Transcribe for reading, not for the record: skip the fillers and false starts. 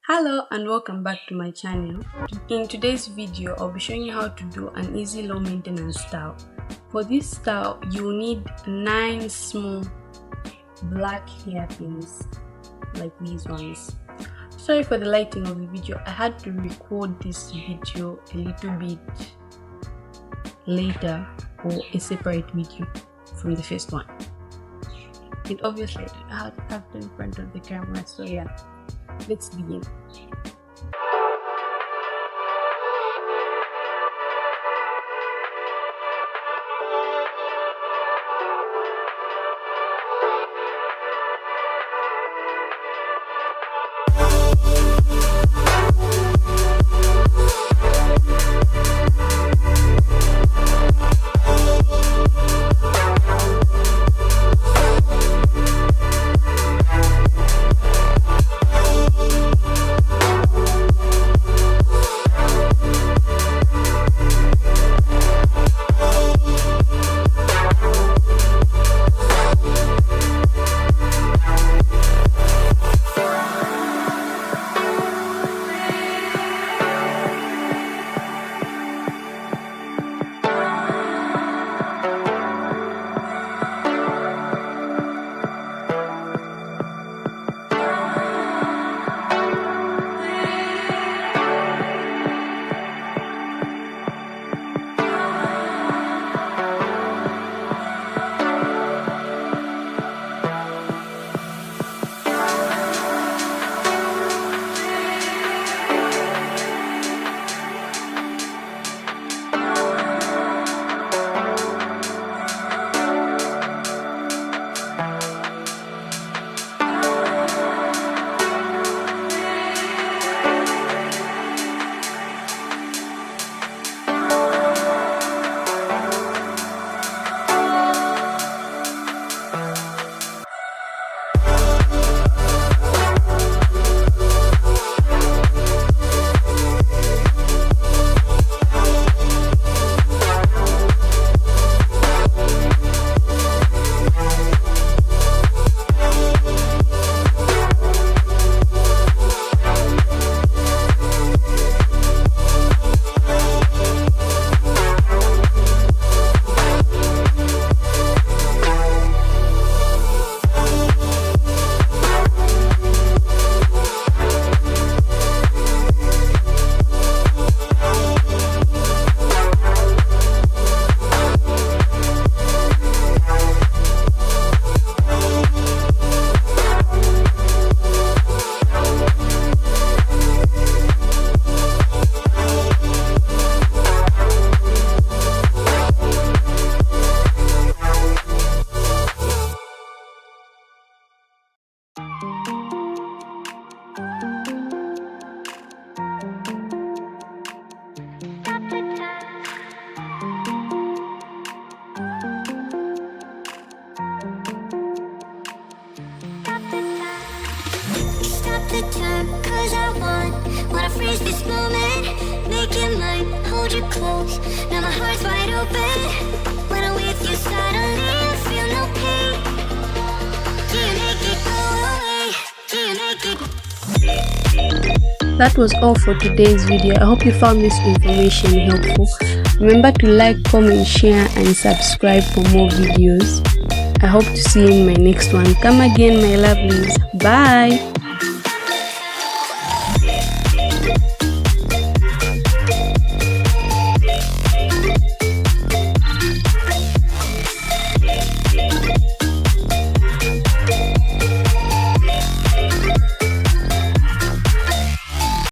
Hello and welcome back to my channel. In today's video, I'll be showing you how to do an easy low maintenance style. For this style, you will need 9 small black hairpins like these ones. Sorry for the lighting of the video. I had to record this video a little bit later, or a separate video from the first one. And obviously I don't know how to have them in front of the camera, so yeah, let's begin. The time, cause I wanna freeze this moment, make it mine, hold you close, now my heart's wide open. When I'm with you suddenly I feel no pain. Do you make it go away? Do you make it? That was all for today's video. I hope you found this information helpful. Remember to like, comment, share and subscribe for more videos. I hope to see you in my next one. Come again, my lovelies. Bye.